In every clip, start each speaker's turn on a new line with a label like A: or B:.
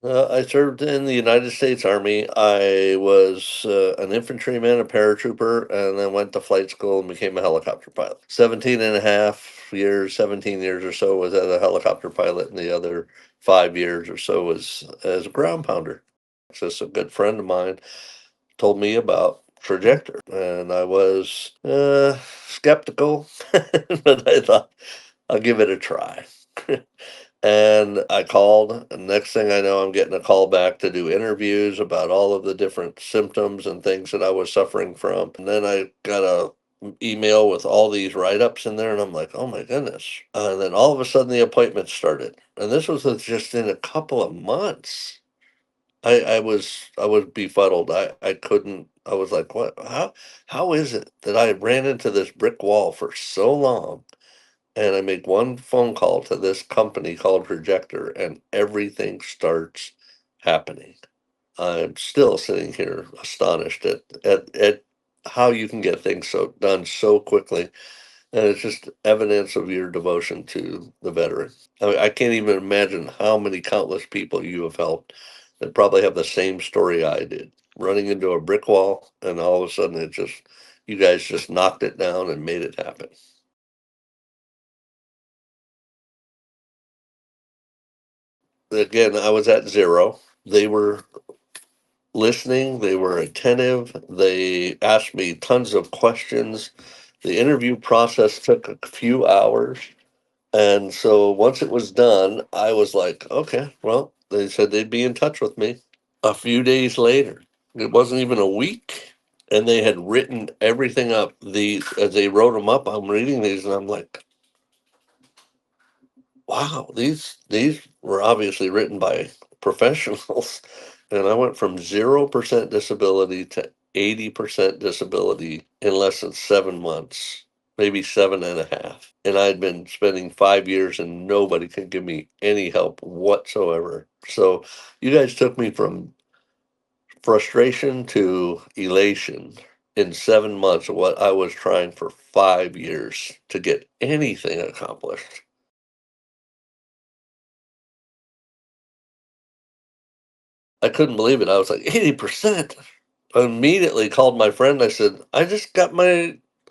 A: I served in the United States Army. I was an infantryman, a paratrooper, and then went to flight school and became a helicopter pilot. 17 and a half years, 17 years or so was as a helicopter pilot, and the other 5 years or so was as a ground pounder. Just a good friend of mine told me about Trajector, and I was skeptical, but I thought I'll give it a try. And I called, and next thing I know, I'm getting a call back to do interviews about all of the different symptoms and things that I was suffering from. And then I got a email with all these write-ups in there, and I'm like, oh my goodness. And then all of a sudden the appointment started. And this was just in a couple of months. I was befuddled. I couldn't, I was like, what, how is it that I ran into this brick wall for so long? And I make one phone call to this company called Trajector, and everything starts happening. I'm still sitting here astonished at how you can get things so done so quickly, and it's just evidence of your devotion to the veteran. I mean, I can't even imagine how many countless people you have helped that probably have the same story I did, running into a brick wall, and all of a sudden you guys just knocked it down and made it happen. Again, I was at 0. They were listening, they were attentive, they asked me tons of questions. The interview process took a few hours, and so once it was done, I was like, "Okay, well," they said they'd be in touch with me. A few days later, it wasn't even a week, and they had written everything up. As they wrote them up, I'm reading these, and I'm like, wow, these were obviously written by professionals. And I went from 0% disability to 80% disability in less than 7 months, maybe seven and a half. And I'd been spending 5 years and nobody could give me any help whatsoever. So you guys took me from frustration to elation in 7 months of what I was trying for 5 years to get anything accomplished. I couldn't believe it. I was like, 80%. I immediately called my friend. I said, I just got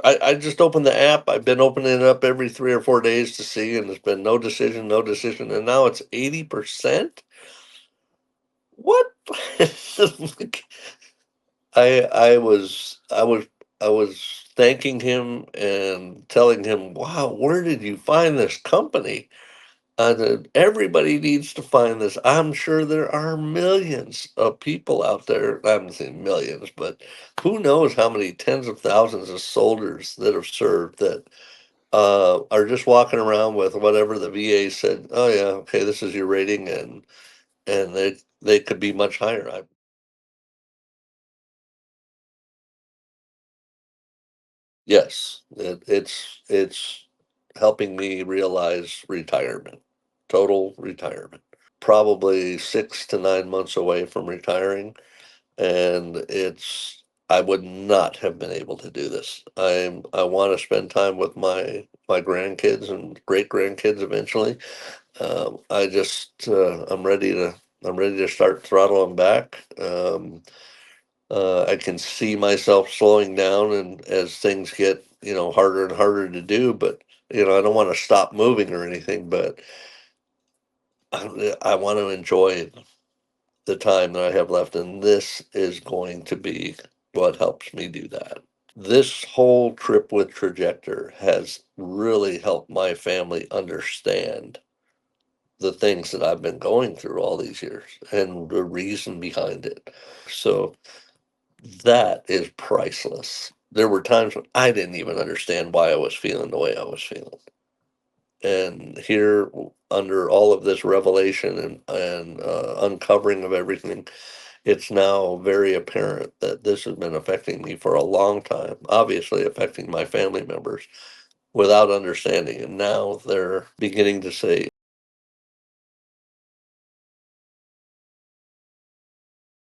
A: I just opened the app. I've been opening it up every 3 or 4 days to see, and there's been no decision, no decision. And now it's 80%? What? Like, I was thanking him and telling him, wow, where did you find this company? Everybody needs to find this. I'm sure there are millions of people out there. I'm saying millions, but who knows how many tens of thousands of soldiers that have served that are just walking around with whatever the VA said. Oh yeah, okay, this is your rating, and they could be much higher. Yes, it's helping me realize retirement, total retirement. Probably 6 to 9 months away from retiring, and I would not have been able to do this. I want to spend time with my grandkids and great grandkids eventually. I'm ready to start throttling back. I can see myself slowing down, and as things get harder and harder to do, but I don't want to stop moving or anything, but I want to enjoy the time that I have left, and this is going to be what helps me do that. This whole trip with Trajector has really helped my family understand the things that I've been going through all these years and the reason behind it. So that is priceless. There were times when I didn't even understand why I was feeling the way I was feeling. And here, under all of this revelation and uncovering of everything, it's now very apparent that this has been affecting me for a long time, obviously affecting my family members without understanding. And now they're beginning to say,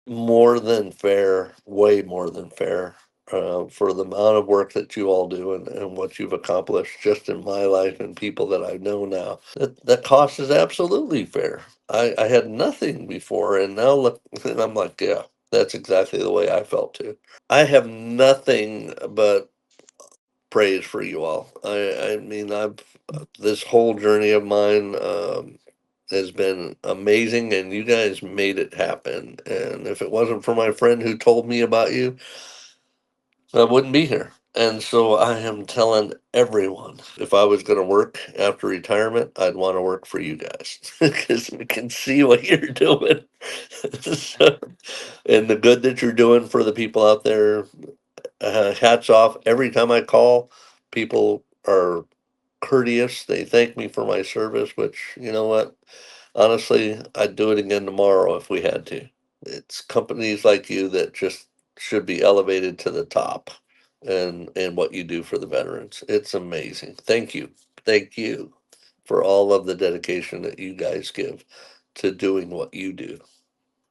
A: more than fair, way more than fair. for the amount of work that you all do and what you've accomplished just in my life and people that I know now. That cost is absolutely fair. I had nothing before, and now look, and I'm like, yeah, that's exactly the way I felt too. I have nothing but praise for you all. I mean, I've this whole journey of mine has been amazing, and you guys made it happen. And if it wasn't for my friend who told me about you, I wouldn't be here. And so I am telling everyone, if I was going to work after retirement, I'd want to work for you guys because we can see what you're doing. So, and the good that you're doing for the people out there, hats off. Every time I call, people are courteous. They thank me for my service, which, you know what? Honestly, I'd do it again tomorrow if we had to. It's companies like you that just should be elevated to the top and what you do for the veterans. It's amazing. Thank you. Thank you for all of the dedication that you guys give to doing what you do.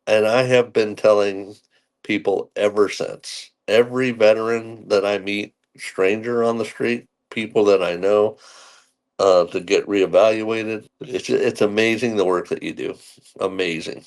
A: And I have been telling people ever since. Every veteran that I meet, stranger on the street, people that I know, to get reevaluated. It's amazing the work that you do. Amazing.